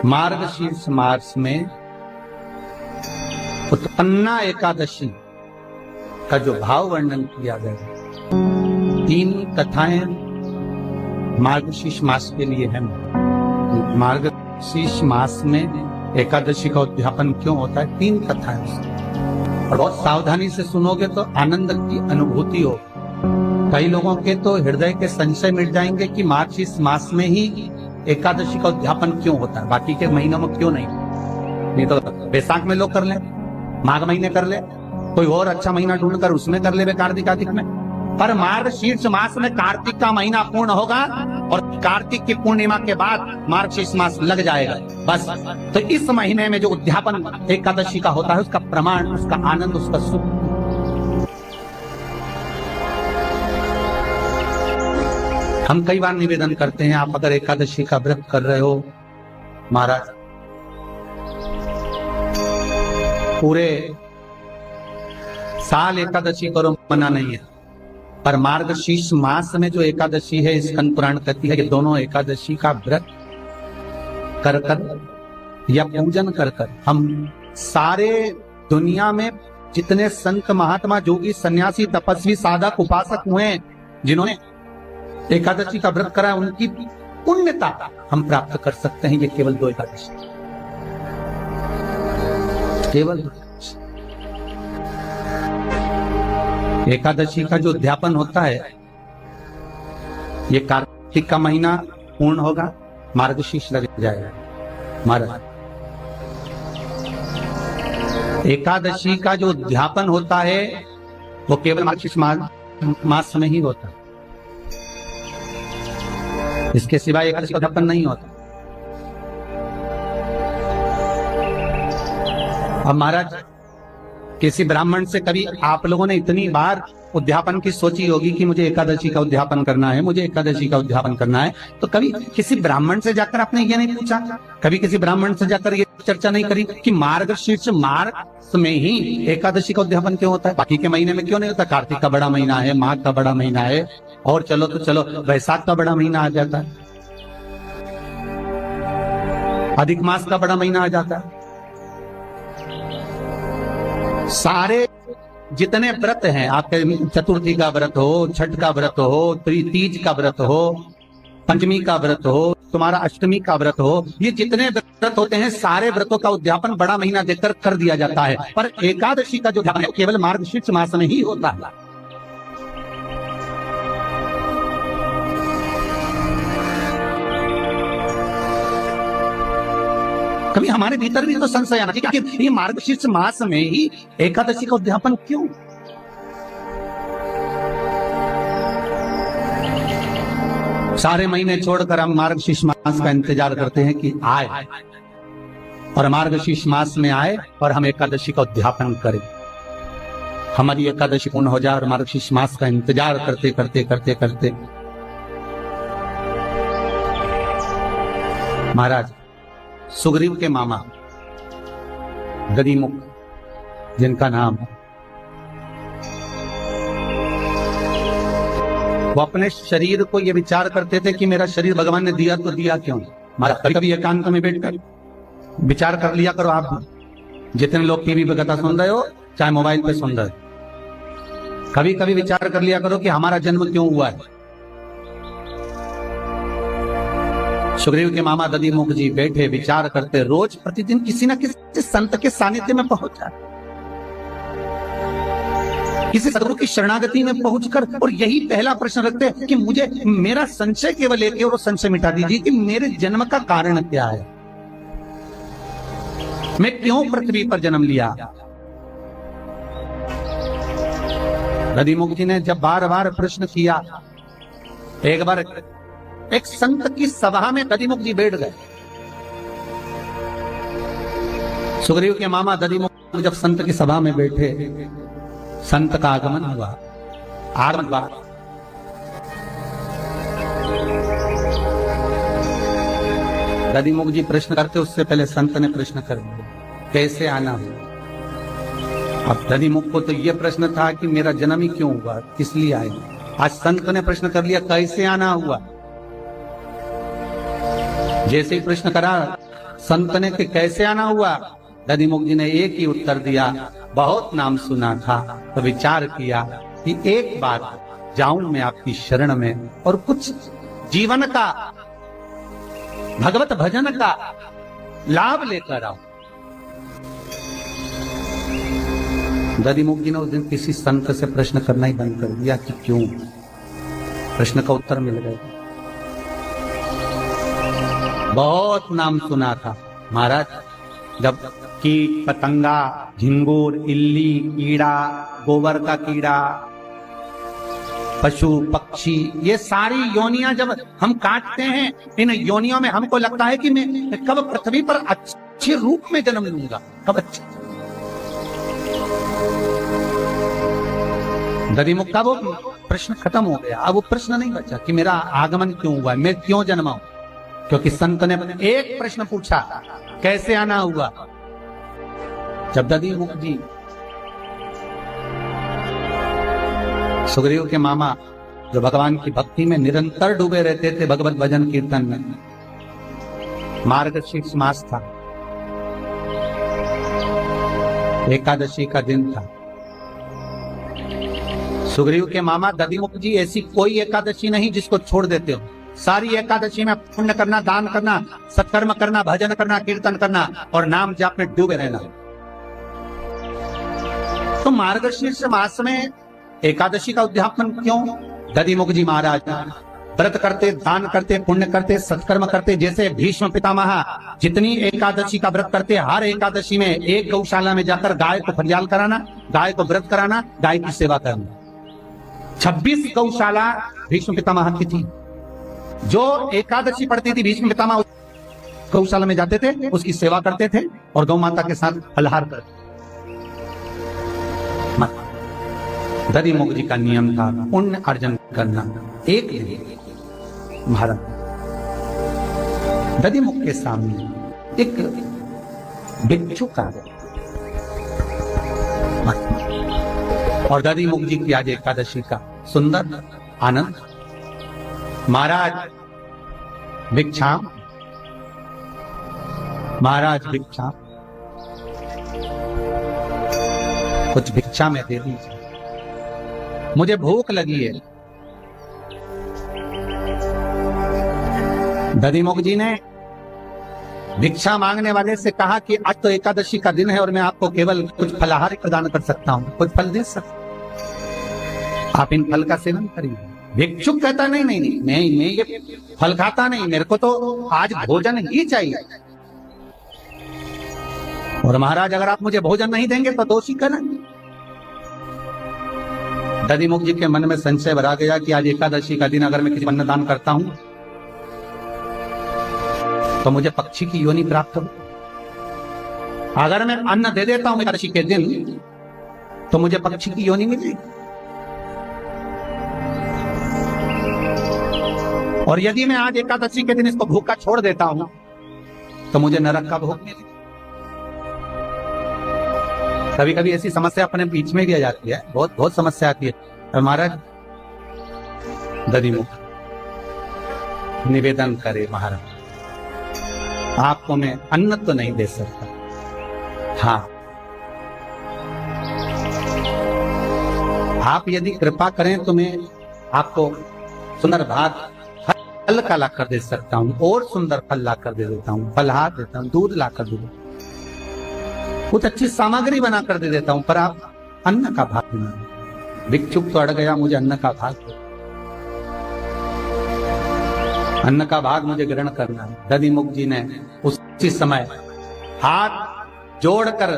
मार्गशीर्ष मास में उत्पन्ना एकादशी का जो भाव वर्णन किया गया, 3 कथाएं मार्गशीर्ष मास के लिए है। मार्गशीर्ष मास में एकादशी का उद्यापन क्यों होता है, 3 कथाएं उसकी, और बहुत सावधानी से सुनोगे तो आनंद की अनुभूति हो। कई लोगों के तो हृदय के संशय मिट जाएंगे कि मार्गशीर्ष मास में ही एकादशी का उद्यापन क्यों होता है, बाकी के महीनों में क्यों नहीं तो बैसाख में लोग कर ले, माघ महीने कर ले, कोई और अच्छा महीना ढूंढकर उसमें कर ले, कार्तिक आदिक में। पर मार्गशीर्ष मास में कार्तिक का महीना पूर्ण होगा और कार्तिक की पूर्णिमा के बाद मार्गशीर्ष मास लग जाएगा बस। तो इस महीने में जो उद्यापन एकादशी का होता है, उसका प्रमाण, उसका आनंद, उसका सुख हम कई बार निवेदन करते हैं, आप अगर एकादशी का व्रत कर रहे हो, महाराज पूरे साल एकादशी करो, मना नहीं है, पर मार्गशीर्ष मास में जो एकादशी है, स्कंद पुराण कहती है कि दोनों एकादशी का व्रत कर कर या पूजन कर कर हम सारे दुनिया में जितने संत महात्मा जोगी सन्यासी तपस्वी साधक उपासक हुए जिन्होंने एकादशी का व्रत करा, उनकी पुण्यता हम प्राप्त कर सकते हैं। ये केवल 2 एकादशी, केवल एकादशी का जो उद्यापन होता है, ये कार्तिक का महीना पूर्ण होगा, मार्गशीर्ष लग जाएगा। महाराज एकादशी का जो उद्यापन होता है वो केवल मार्गशीर्ष मास में ही होता है, इसके सिवाय एकादशी का उद्यापन नहीं होता। अब महाराज किसी ब्राह्मण से कभी आप लोगों ने इतनी बार उद्यापन की सोची होगी कि मुझे एकादशी का उद्यापन करना है, मुझे एकादशी का उद्यापन करना है, तो कभी किसी ब्राह्मण से जाकर आपने ये नहीं पूछा, कभी किसी ब्राह्मण से जाकर ये चर्चा नहीं करी कि मार्गशीर्ष मास में ही एकादशी का उद्यापन क्यों होता है, बाकी के महीने में क्यों नहीं होता? कार्तिक का बड़ा महीना है, माघ का बड़ा महीना है, और चलो तो चलो वैशाख का बड़ा महीना आ जाता है, अधिक मास का बड़ा महीना आ जाता है। सारे जितने व्रत हैं आपके, चतुर्थी का व्रत हो, छठ का व्रत हो, तीज का व्रत हो, पंचमी का व्रत हो, तुम्हारा अष्टमी का व्रत हो, ये जितने व्रत होते हैं सारे व्रतों का उद्यापन बड़ा महीना देखकर कर दिया जाता है, पर एकादशी का जो उद्यापन है केवल मार्गशीर्ष मास में ही होता है। कभी हमारे भीतर भी तो संशय आना चाहिए कि ये मार्गशीर्ष मास में ही एकादशी का उद्यापन क्यों? सारे महीने छोड़कर हम मार्गशीर्ष मास का इंतजार करते हैं कि आए, और मार्गशीर्ष मास में आए और हम एकादशी का उद्यापन करें, हमारी एकादशी पूर्ण हो जाए, और मार्गशीर्ष मास का इंतजार करते करते करते करते महाराज सुग्रीव के मामा गदिमुख जिनका नाम है, वो अपने शरीर को ये विचार करते थे कि मेरा शरीर भगवान ने दिया तो दिया क्यों? कभी कभी एकांत में बैठकर विचार कर लिया करो। आप जितने लोग टीवी पे कथा सुन रहे हो, चाहे मोबाइल पे सुन रहे हो, कभी कभी विचार कर लिया करो कि हमारा जन्म क्यों हुआ है। सुग्रीव के मामा दधिमुख जी बैठे विचार करते, रोज प्रतिदिन किसी न किसी संत के सानिध्य में पहुंच जाते, किसी सदगुरु की शरणागति में पहुंचकर, और यही पहला प्रश्न रखते कि मुझे मेरा संशय केवल एक है, और वो संशय मिटा दीजिए कि मेरे जन्म का कारण क्या है, मैं क्यों पृथ्वी पर जन्म लिया। दधिमुख जी ने जब बार बार प्रश्न किया, एक बार एक संत की सभा में दधिमुख जी बैठ गए। सुग्रीव के मामा दधिमुख जब संत की सभा में बैठे, संत का आगमन हुआ, आरंभ हुआ। दधिमुख जी प्रश्न करते, उससे पहले संत ने प्रश्न कर दिया, कैसे आना हुआ। अब दधिमुख को तो यह प्रश्न था कि मेरा जन्म ही क्यों हुआ, किस लिए आए। आज संत ने प्रश्न कर लिया, कैसे आना हुआ। जैसे ही प्रश्न करा, संतने के कैसे आना हुआ? दधिमुख जी ने एक ही उत्तर दिया, बहुत नाम सुना था तो विचार किया कि एक बार जाऊं मैं आपकी शरण में और कुछ जीवन का, भगवत भजन का लाभ लेकर आऊं। दधिमुख जी ने उस दिन किसी संत से प्रश्न करना ही बंद कर दिया कि क्यों। प्रश्न का उत्तर मिल गया। बहुत नाम सुना था महाराज, जब कीट पतंगा, झिंगुर, इल्ली, कीड़ा, गोबर का कीड़ा, पशु पक्षी, ये सारी योनियां जब हम काटते हैं, इन योनियों में हमको लगता है कि मैं कब पृथ्वी पर अच्छे रूप में जन्म लूंगा, कब अच्छे। दधिमुख का वो प्रश्न खत्म हो गया। अब वो प्रश्न नहीं बचा कि मेरा आगमन क्यों हुआ, मैं क्यों जन्मा हूं, क्योंकि संत ने एक प्रश्न पूछा, कैसे आना हुआ। जब दधिमुख जी सुग्रीव के मामा, जो भगवान की भक्ति में निरंतर डूबे रहते थे, भगवत भजन कीर्तन में, मार्गशीर्ष मास था, एकादशी का दिन था। सुग्रीव के मामा दधिमुख जी ऐसी कोई एकादशी नहीं जिसको छोड़ देते हो। सारी एकादशी में पुण्य करना, दान करना, सत्कर्म करना, भजन करना, कीर्तन करना और नाम जाप में डूबे रहना। तो मार्गशीर्ष मास में एकादशी का उद्यापन क्यों? दधिमुख जी महाराज व्रत करते, दान करते, पुण्य करते, सत्कर्म करते। जैसे भीष्म पितामह जितनी एकादशी का व्रत करते, हर एकादशी में एक गौशाला में जाकर गाय को फरियाल कराना, गाय को व्रत कराना, गाय की सेवा करना। 26 गौशाला भीष्म पितामह की थी। जो एकादशी पड़ती थी, भीष्म पितामह गौशाला में जाते थे, उसकी सेवा करते थे और गौ माता के साथ फलहार करते। दधिमुख जी का नियम था पुण्य अर्जन करना। एक दिन महाराज दधिमुख के सामने एक भिक्षु का और दधिमुख जी की आज एकादशी का सुंदर आनंद। महाराज भिक्षा, महाराज भिक्षा, कुछ भिक्षा में दे दीजिए, मुझे भूख लगी है। दधिमुख जी ने भिक्षा मांगने वाले से कहा कि आज तो एकादशी का दिन है और मैं आपको केवल कुछ फलाहार प्रदान कर सकता हूं, कुछ फल दे सकता, आप इन फल का सेवन करिए। भिक्षुक कहता नहीं नहीं नहीं, मैं ये फल खाता नहीं, मेरे को तो आज भोजन ही चाहिए। और महाराज अगर आप मुझे भोजन नहीं देंगे तो दोषी करेंगे। दधिमुख जी के मन में संशय भरा गया कि आज एकादशी का दिन अगर मैं किसी अन्न दान करता हूं तो मुझे पक्षी की योनि प्राप्त हो। अगर मैं अन्न दे देता हूं एकादशी के दिन तो मुझे पक्षी की योनि मिलेगी, और यदि मैं आज एकादशी के दिन इसको भूखा छोड़ देता हूं तो मुझे नरक का भोग मिलेगा। कभी कभी ऐसी समस्या अपने बीच में भी आ जाती है, बहुत समस्या आती है। महाराज दधिमुख निवेदन करे, महाराज आपको मैं अन्न तो नहीं दे सकता, हाँ आप यदि कृपा करें तो मैं आपको सुंदर भात फल का ला कर दे सकता हूं, और सुंदर फल ला कर दे देता हूं, फलहार देता हूं, दूध ला कर दे देता हूं, कुछ अच्छी सामग्री बना कर दे देता हूं, पर आप अन्न का भाग देना। भिक्षुक तो अड़ गया, मुझे अन्न का भाग दो, अन्न का भाग मुझे ग्रहण करना है। दधिमुख जी ने उसी समय हाथ जोड़कर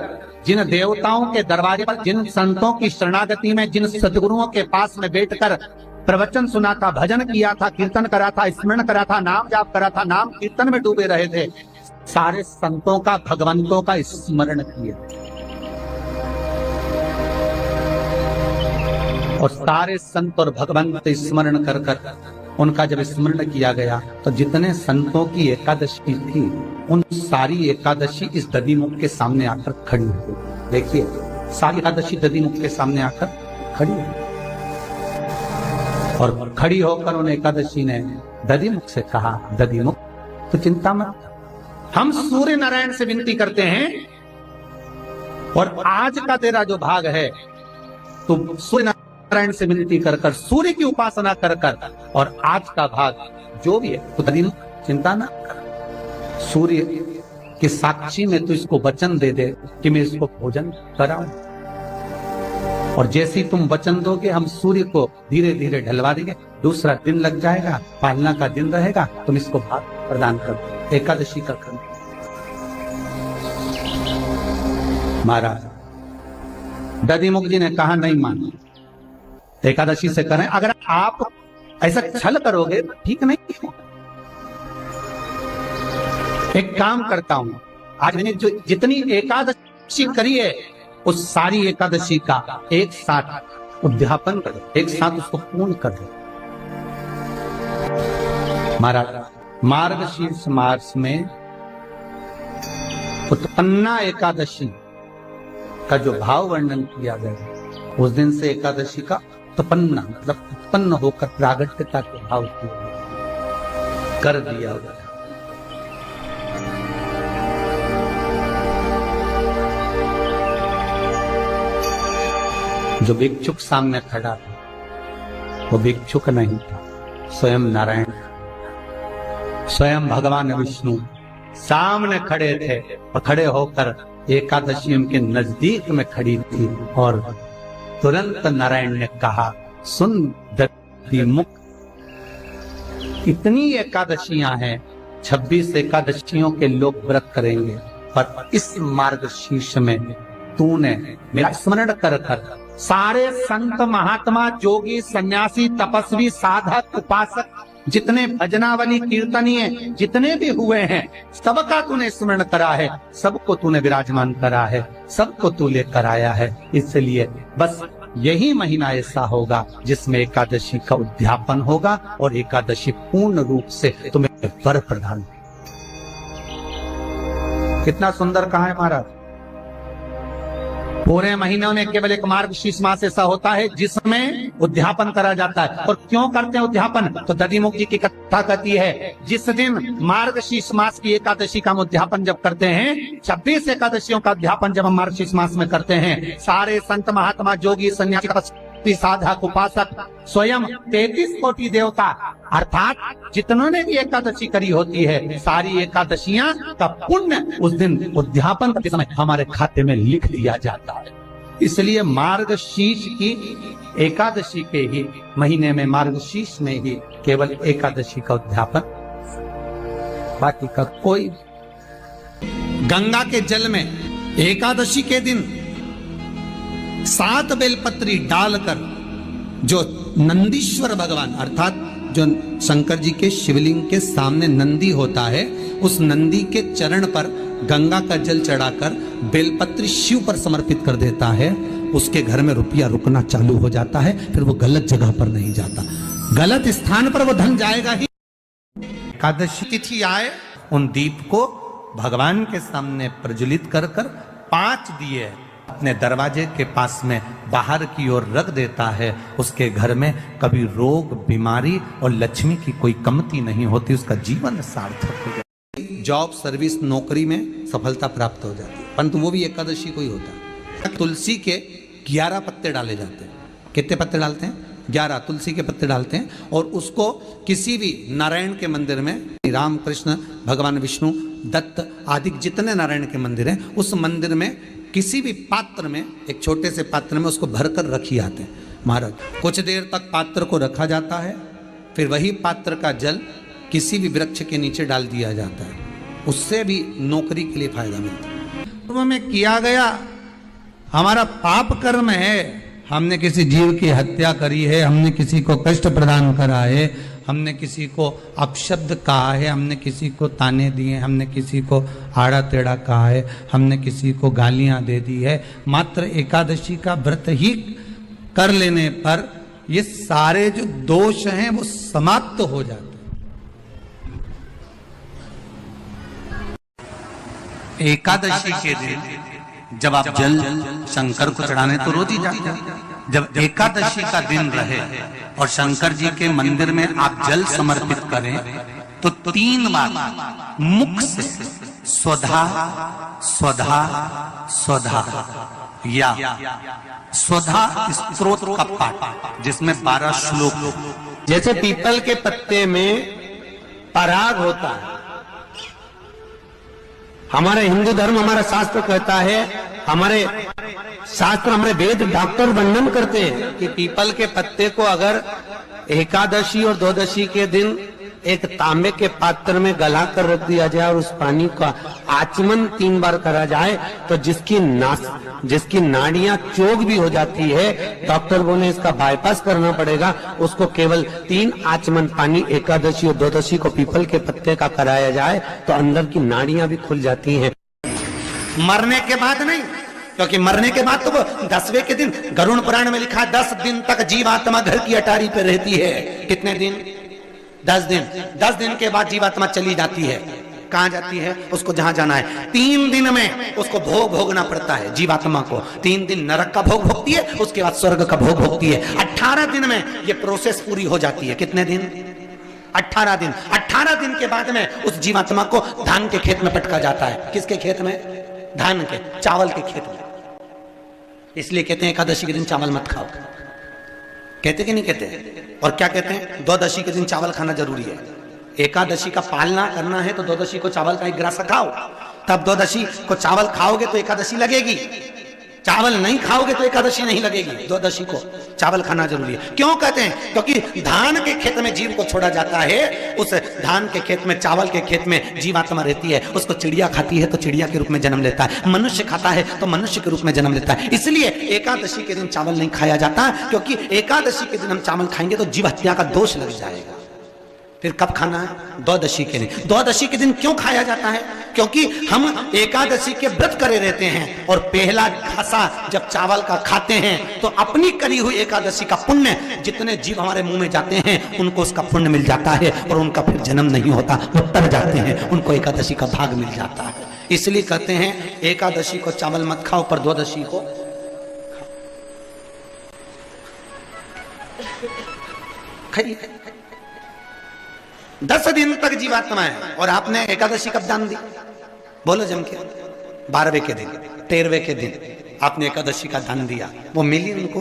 जिन देवताओं के दरवाजे पर, जिन संतों की शरणागति में, जिन सदगुरुओं के पास में बैठकर प्रवचन सुना था, भजन किया था, कीर्तन करा था, स्मरण करा था, नाम जाप करा था, नाम कीर्तन में डूबे रहे थे, सारे संतों का, भगवंतों का स्मरण किया और सारे संत और भगवंत स्मरण कर कर उनका जब स्मरण किया गया तो जितने संतों की एकादशी थी उन सारी एकादशी इस दधिमुख के सामने आकर खड़ी हो गई। देखिए सारी एकादशी दधिमुख के सामने आकर खड़ी हो गई और खड़ी होकर उन एकादशी ने दधिमुख से कहा, दधिमुख तो चिंता मत, हम सूर्य नारायण से विनती करते हैं और आज का तेरा जो भाग है तो सूर्य नारायण से विनती कर कर, सूर्य की उपासना कर कर, और आज का भाग जो भी है तो दिन चिंता ना कर, सूर्य के साक्षी में तो इसको वचन दे दे कि मैं इसको भोजन कराऊं, और जैसे ही तुम वचन दोगे हम सूर्य को धीरे धीरे ढलवा देंगे, दूसरा दिन लग जाएगा, पालना का दिन रहेगा, तुम इसको भाग प्रदान कर दो, एकादशी का कर। महाराज दधिमुख जी ने कहा नहीं मानो, एकादशी से करें, अगर आप ऐसा छल करोगे ठीक नहीं। एक काम करता हूं, आज मैंने जो जितनी एकादशी करी है उस सारी एकादशी का एक साथ उद्यापन कर दो, एक साथ उसको पूर्ण कर दो। महाराज मार्गशीर्ष मास में उत्पन्ना एकादशी का जो भाव वर्णन किया गया, उस दिन से एकादशी का उत्पन्ना मतलब उत्पन्न होकर प्रागट्यता के भाव कर दिया गया। जो भिक्षुक सामने खड़ा था वो भिक्षुक नहीं था, स्वयं नारायण, स्वयं भगवान विष्णु सामने खड़े थे, और खड़े होकर एकादशी उनके नजदीक में खड़ी थी, और तुरंत नारायण ने कहा, सुन दधिमुख, इतनी एकादशियां हैं, 26 एकादशियों के लोग व्रत करेंगे, पर इस मार्गशीर्ष में तूने मेरा स्मरण कर कर सारे संत महात्मा जोगी सन्यासी तपस्वी साधक उपासक जितने भजनावली कीर्तनीय जितने भी हुए हैं सबका तूने स्मरण करा है, सबको तूने विराजमान करा है, सबको तू लेकर आया है। इसलिए बस यही महीना ऐसा होगा जिसमें एकादशी का उद्यापन होगा और एकादशी पूर्ण रूप से तुम्हें वर प्रदान। कितना सुंदर कहा है महाराज। पूरे महीनों में केवल एक मार्गशीर्ष मास ऐसा होता है जिसमें उद्यापन करा जाता है। और क्यों करते हैं उद्यापन? तो दधिमुख जी की कथा कहती है, जिस दिन मार्गशीर्ष मास की एकादशी का हम उद्यापन जब करते हैं, 26 एकादशियों का उद्यापन जब हम मार्गशीर्ष मास में करते हैं, सारे संत महात्मा जोगी सन्यासी साधक उपासक स्वयं 33 कोटि देवता अर्थात जितनों ने भी एकादशी करी होती है, सारी एकादशियां का पुण्य उस दिन उद्यापन के समय हमारे खाते में लिख दिया जाता है। इसलिए मार्गशीर्ष की एकादशी के ही महीने में, मार्गशीर्ष में ही केवल एकादशी का उद्यापन, बाकी का कोई। गंगा के जल में एकादशी के दिन 7 बेलपत्री डालकर जो नंदीश्वर भगवान अर्थात जो शंकर जी के शिवलिंग के सामने नंदी होता है, उस नंदी के चरण पर गंगा का जल चढ़ाकर बेलपत्री शिव पर समर्पित कर देता है, उसके घर में रुपया रुकना चालू हो जाता है। फिर वो गलत जगह पर नहीं जाता, गलत स्थान पर वो धन जाएगा ही। एकादशी तिथि आए, उन दीप को भगवान के सामने प्रज्वलित कर कर 5 दिए अपने दरवाजे के पास में बाहर की ओर रख देता है। उसके घर में कभी रोग बीमारी और लक्ष्मी की कोई कमती नहीं होती, उसका जीवन सार्थक हो जाता है। जॉब सर्विस नौकरी में सफलता प्राप्त हो जाती है, परंतु वो भी एकादशी को ही होता है। तुलसी के 11 पत्ते डाले जाते हैं। कितने पत्ते डालते हैं? 11 तुलसी के पत्ते डालते हैं, और उसको किसी भी नारायण के मंदिर में, राम कृष्ण भगवान विष्णु दत्त आदि जितने नारायण के मंदिर हैं, उस मंदिर में किसी भी पात्र में, एक छोटे से पात्र में उसको भरकर रखी आते हैं महाराज। कुछ देर तक पात्र को रखा जाता है, फिर वही पात्र का जल किसी भी वृक्ष के नीचे डाल दिया जाता है, उससे भी नौकरी के लिए फायदा मिलता है। पूर्व में किया गया हमारा पाप कर्म है, हमने किसी जीव की हत्या करी है, हमने किसी को कष्ट प्रदान करा है, हमने किसी को अपशब्द कहा है, हमने किसी को ताने दिए, हमने किसी को आड़ा टेढ़ा कहा है, हमने किसी को गालियां दे दी है, मात्र एकादशी का व्रत ही कर लेने पर ये सारे जो दोष हैं वो समाप्त हो जाते हैं। एकादशी के दिन जब आप जल शंकर को चढ़ाने तो रोज ही जाते हैं, जब एकादशी का दिन रहे और शंकर जी के मंदिर में आप जल समर्पित करें तो 3 बार मुख से स्वधा स्वधा स्वधा या स्वधा स्त्रोत का पाठ जिसमें 12 श्लोक। जैसे पीपल के पत्ते में पराग होता है, हमारा हिंदू धर्म, हमारा शास्त्र कहता है, हमारे शास्त्र, हमारे वेद डॉक्टर वर्णन करते हैं कि पीपल के पत्ते को अगर एकादशी और द्वादशी के दिन एक तांबे के पात्र में गला कर रख दिया जाए और उस पानी का आचमन 3 बार करा जाए तो जिसकी नाड़ियां चोक भी हो जाती है, डॉक्टर बोले इसका बाईपास करना पड़ेगा, उसको केवल 3 आचमन पानी एकादशी और द्वादशी को पीपल के पत्ते का कराया जाए तो अंदर की नाड़ियां भी खुल जाती हैं। मरने के बाद नहीं, क्योंकि मरने के बाद तो वो 10वें के दिन गरुड़ पुराण में लिखा है 10 दिन तक जीवात्मा घर की अटारी पे रहती है। कितने दिन? 10 दिन। 10 दिन के बाद जीवात्मा चली जाती है। कहां जाती है? उसको जहां जाना है। 3 दिन में उसको भोग भोगना पड़ता है जीवात्मा को। 3 दिन नरक का भोग भोगती है, उसके बाद स्वर्ग का भोग भोगती है। 18 दिन में ये प्रोसेस पूरी हो जाती है। कितने दिन? 18 दिन। 18 दिन के बाद में उस जीवात्मा को धान के खेत में पटका जाता है। किसके खेत में? धान के, चावल के खेत में। इसलिए कहते हैं एकादशी के दिन चावल मत खाओ। कहते कि नहीं कहते? और क्या कहते हैं? द्वादशी के दिन चावल खाना जरूरी है। एकादशी का पालना करना है तो द्वादशी को चावल का 1 ग्रास खाओ, तब द्वादशी को चावल खाओगे तो एकादशी लगेगी। चावल नहीं खाओगे तो एकादशी नहीं लगेगी। द्वादशी को चावल खाना जरूरी है। क्यों कहते हैं? क्योंकि धान के खेत में जीव को छोड़ा जाता है, उस धान के खेत में, चावल के खेत में जीवात्मा रहती है। उसको चिड़िया खाती है तो चिड़िया के रूप में जन्म लेता है, मनुष्य खाता है तो मनुष्य के रूप में जन्म लेता है। इसलिए एकादशी के दिन चावल नहीं खाया जाता, क्योंकि एकादशी के दिन हम चावल खाएंगे तो जीव हत्या का दोष लग जाएगा। फिर कब खाना है? द्वादशी के दिन। द्वादशी के दिन क्यों खाया जाता है? क्योंकि हम एकादशी के व्रत करे रहते हैं और पहला घासा जब चावल का खाते हैं तो अपनी करी हुई एकादशी का पुण्य, जितने जीव हमारे मुंह में जाते हैं उनको उसका पुण्य मिल जाता है और उनका फिर जन्म नहीं होता, वो तर जाते हैं, उनको एकादशी का भाग मिल जाता है। इसलिए कहते हैं एकादशी को चावल मत खाओ पर द्वादशी को खाइए। 10 दिन तक जीवात्मा है और आपने एकादशी कब दान दी? बोलो जम के। 12वें के दिन, 13वें के दिन आपने एकादशी का दान दिया, वो मिली उनको?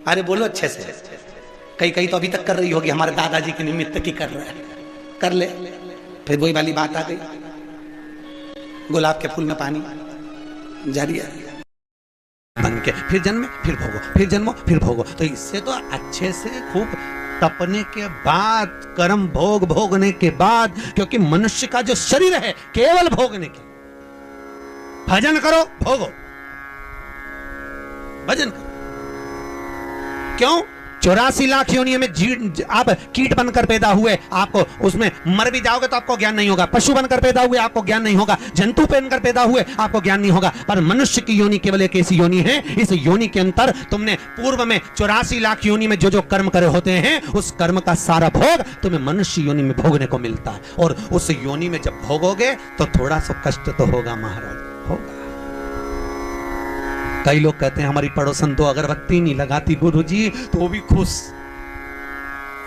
अरे बोलो अच्छे से। कई तो अभी तक कर रही होगी, हमारे दादाजी के निमित्त की कर रहा है, कर ले। फिर वही वाली बात आ गई, गुलाब के फूल में पानी जारी है बन के, फिर जन्मे फिर भोगो, फिर जन्मो फिर भोगो। तो इससे तो अच्छे से खूब तपने के बाद, कर्म भोग भोगने के बाद, क्योंकि मनुष्य का जो शरीर है केवल भोगने के, भजन करो भोगो, भजन करो। क्यों? 84 लाख योनियों में आप कीट बनकर पैदा हुए, आपको उसमें मर भी जाओगे तो आपको ज्ञान नहीं होगा। पशु बनकर पैदा हुए आपको ज्ञान नहीं होगा, जंतु बनकर पैदा हुए आपको ज्ञान नहीं होगा। पर मनुष्य की योनि केवल एक ऐसी योनि है, इस योनि के अंतर तुमने पूर्व में 84 लाख योनि में जो कर्म करे होते हैं, उस कर्म का सारा भोग तुम्हें मनुष्य योनि में भोगने को मिलता है। और उस योनि में जब भोगोगे तो थोड़ा सा कष्ट तो होगा महाराज, होगा। कई लोग कहते हैं हमारी पड़ोसन तो अगरबत्ती नहीं लगाती गुरुजी तो भी खुश,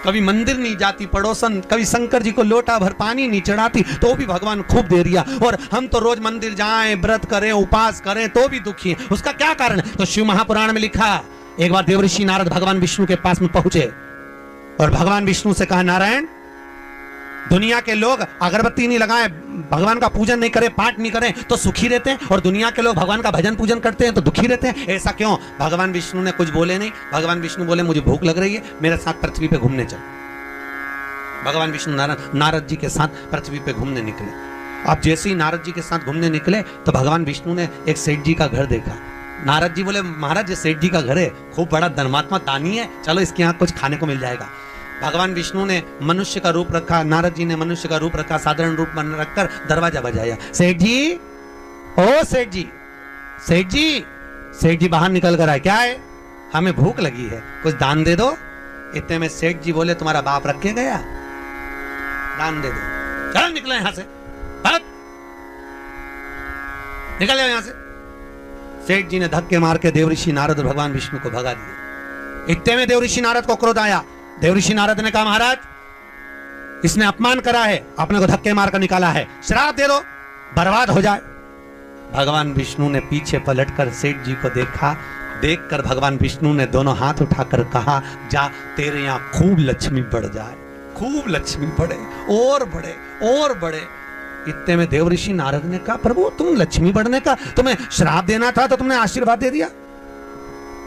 कभी मंदिर नहीं जाती पड़ोसन, कभी शंकर जी को लोटा भर पानी नहीं चढ़ाती तो भी भगवान खूब दे दिया, और हम तो रोज मंदिर जाएं, व्रत करें, उपास करें तो भी दुखी हैं। उसका क्या कारण? तो शिव महापुराण में लिखा, एक बार देवऋषि नारद भगवान विष्णु के पास में पहुंचे और भगवान विष्णु से कहा, नारायण, दुनिया के लोग अगरबत्ती नहीं लगाए, भगवान का पूजन नहीं करें, पाठ नहीं करें तो सुखी रहते हैं, और दुनिया के लोग भगवान का भजन पूजन करते हैं तो दुखी रहते हैं, ऐसा क्यों? भगवान विष्णु ने कुछ बोले नहीं। भगवान विष्णु बोले, मुझे भूख लग रही है, मेरे साथ पृथ्वी पे घूमने चल। भगवान विष्णु नारद जी के साथ पृथ्वी पे घूमने निकले। अब जैसे ही नारद जी के साथ घूमने निकले तो भगवान विष्णु ने एक सेठ जी का घर देखा। नारद जी बोले, महाराज ये सेठ जी का घर है, खूब बड़ा धर्मात्मा दानी है, चलो इसके यहाँ कुछ खाने को मिल जाएगा। भगवान विष्णु ने मनुष्य का रूप रखा, नारद जी ने मनुष्य का रूप रखा, साधारण रूप बन रखकर दरवाजा बजाया। सेठ जी, ओ सेठ जी, सेठ जी। सेठ जी बाहर निकल कर आए, क्या है? हमें भूख लगी है, कुछ दान दे दो। इतने में सेठ जी बोले, तुम्हारा बाप रख के गया, दान दे दो, चल निकले यहां से, भाग, निकल जाओ यहां से। सेठ जी ने धक्के मार के देवऋषि नारद और भगवान विष्णु को भगा दिया। इतने में देवऋषि नारद को क्रोध आया। देवऋषि नारद ने कहा, महाराज इसने अपमान करा है, अपने को धक्के मारकर निकाला है, श्राप दे दो। बर्बाद हो जाए। भगवान विष्णु ने पीछे पलटकर सेठ जी को देखा। देखकर भगवान विष्णु ने दोनों हाथ उठाकर कहा, जा तेरे यहाँ खूब लक्ष्मी बढ़ जाए, खूब लक्ष्मी बढ़े और बढ़े और बढ़े। इतने में देवऋषि नारद ने कहा, प्रभु तुम लक्ष्मी बढ़ने का, तुम्हें श्राप देना था तो तुमने आशीर्वाद दे दिया।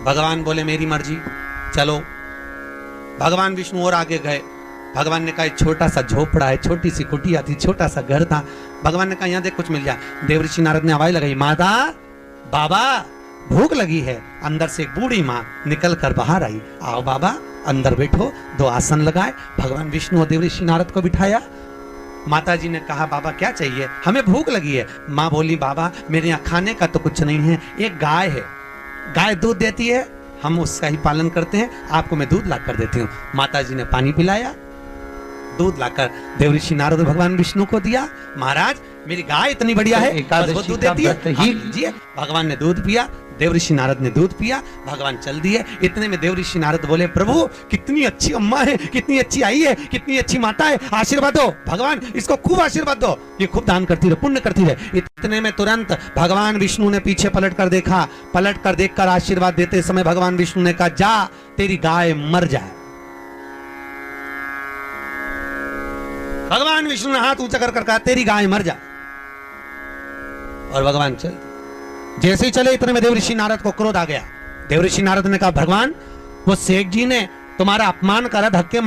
भगवान बोले मेरी मर्जी, चलो। भगवान विष्णु और आगे गए। भगवान ने कहा एक छोटा सा झोपड़ा है, छोटी सी कुटिया थी, छोटा सा घर था। भगवान ने कहा यहाँ देख कुछ मिल जाए। देवऋषि नारद ने आवाज लगाई, माता बाबा भूख लगी है। अंदर से एक बूढ़ी माँ निकल कर बाहर आई, आओ बाबा अंदर बैठो। 2 आसन लगाए, भगवान विष्णु और देवऋषि नारद को बिठाया। माता जी ने कहा, बाबा क्या चाहिए? हमें भूख लगी है। माँ बोली, बाबा मेरे यहाँ खाने का तो कुछ नहीं है, एक गाय है, गाय दूध देती है, हम उसका ही पालन करते हैं, आपको मैं दूध ला कर देती हूँ। माता जी ने पानी पिलाया, दूध लाकर देवऋषि नारद भगवान विष्णु को दिया। महाराज मेरी गाय इतनी बढ़िया है, बस वो दूध देती है, ही लीजिए। भगवान ने दूध पिया, देवऋषि नारद ने दूध पिया, भगवान चल दिए। इतने में देवऋषि नारद बोले, प्रभु कितनी अच्छी अम्मा है, कितनी अच्छी आई है, कितनी अच्छी माता है, आशीर्वाद दो भगवान, इसको खूब आशीर्वाद दो, ये खूब दान करती रहे, पुण्य करती रहे। इतने में तुरंत भगवान विष्णु ने पीछे पलट कर देखा, पलट कर देखकर आशीर्वाद देते समय भगवान विष्णु ने कहा, जा तेरी गाय मर जाए। भगवान विष्णु ने हाथ ऊंचा कर कहा, तेरी गाय मर जाए। और भगवान चल दिए। जैसे ही चले इतने में देवऋषि नारद को क्रोध आ गया। देवऋषि नारद ने कहा, भगवान वो सेठ जी ने तुम्हारा अपमान करा, धक्के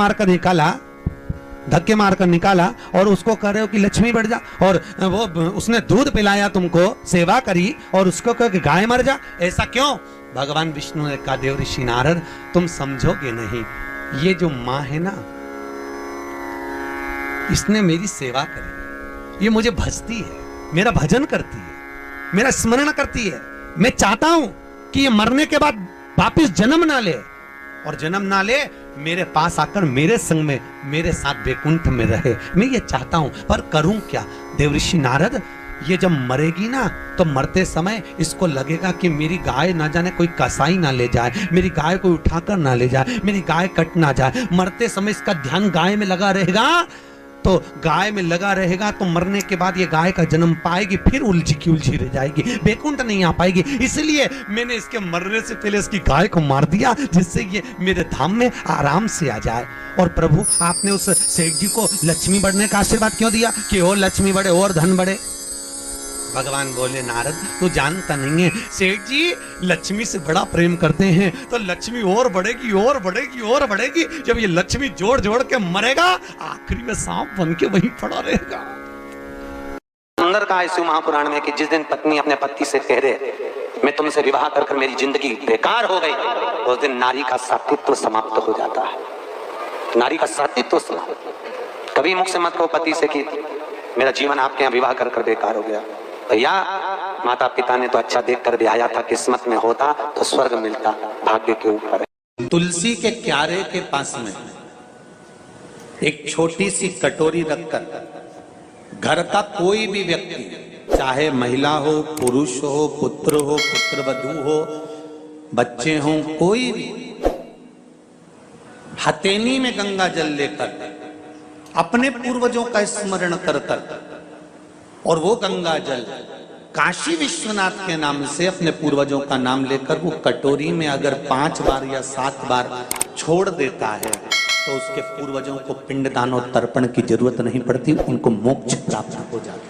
मारकर निकाला और उसको कह रहे हो कि लक्ष्मी बढ़ जा, और वो उसने दूध पिलाया तुमको, सेवा करी, और उसको कह कि गाय मर जा, ऐसा क्यों? भगवान विष्णु ने कहा, देवऋषि नारद तुम समझोगे नहीं, ये जो माँ है ना, इसने मेरी सेवा करी, ये मुझे भजती है, मेरा भजन करती है, मेरा स्मरण करती है। मैं चाहता हूं कि ये मरने के बाद वापस जन्म ना ले, और जन्म ना ले मेरे पास आकर मेरे संग में मेरे साथ वैकुंठ में रहे, मैं ये चाहता हूं, पर करूं क्या? देवऋषि नारद ये जब मरेगी ना तो मरते समय इसको लगेगा कि मेरी गाय ना जाने कोई कसाई ना ले जाए, मेरी गाय को उठाकर ना ले जाए, मेरी गाय कट ना जाए। मरते समय इसका ध्यान गाय में लगा रहेगा, तो गाय में लगा रहेगा तो मरने के बाद ये गाय का जन्म पाएगी, फिर उलझी की उलझी रह जाएगी, वैकुंठ नहीं आ पाएगी। इसलिए मैंने इसके मरने से पहले इसकी गाय को मार दिया, जिससे ये मेरे धाम में आराम से आ जाए। और प्रभु आपने उस सेठ जी को लक्ष्मी बढ़ने का आशीर्वाद क्यों दिया कि और लक्ष्मी बढ़े और धन बढ़े? भगवान बोले, नारद तू जानता नहीं है, सेठ जी लक्ष्मी से बड़ा प्रेम करते हैं, तो लक्ष्मी और बढ़ेगी और बढ़ेगी और बढ़ेगी। जब ये लक्ष्मी जोड़ जोड़ के मरेगा, आखिरी में सांप बन के वहीं पड़ा रहेगा। सुंदर कहा इस महापुराण में कि जिस दिन पत्नी अपने पति से कह दे मैं तुमसे विवाह कर मेरी जिंदगी बेकार हो गई, उस दिन नारी का सात्वित्व समाप्त हो जाता है। नारी का सात्वित्व समाप्त। कभी मुख से मत कहो पति से कि मेरा जीवन आपके यहाँ विवाह कर बेकार हो गया। भैया माता पिता ने तो अच्छा देख कर ब्याया था, किस्मत में होता तो स्वर्ग मिलता, भाग्य के ऊपर है। तुलसी के क्यारे के पास में एक छोटी सी कटोरी रखकर घर का कोई भी व्यक्ति, चाहे महिला हो, पुरुष हो, पुत्र हो, पुत्रवधू हो, बच्चे हो, कोई भी हथेली में गंगा जल लेकर अपने पूर्वजों का स्मरण कर कर, और वो गंगा जल काशी विश्वनाथ के नाम से अपने पूर्वजों का नाम लेकर वो कटोरी में अगर 5 बार या 7 बार छोड़ देता है तो उसके पूर्वजों को पिंडदान और तर्पण की जरूरत नहीं पड़ती, उनको मोक्ष प्राप्त हो जाता है।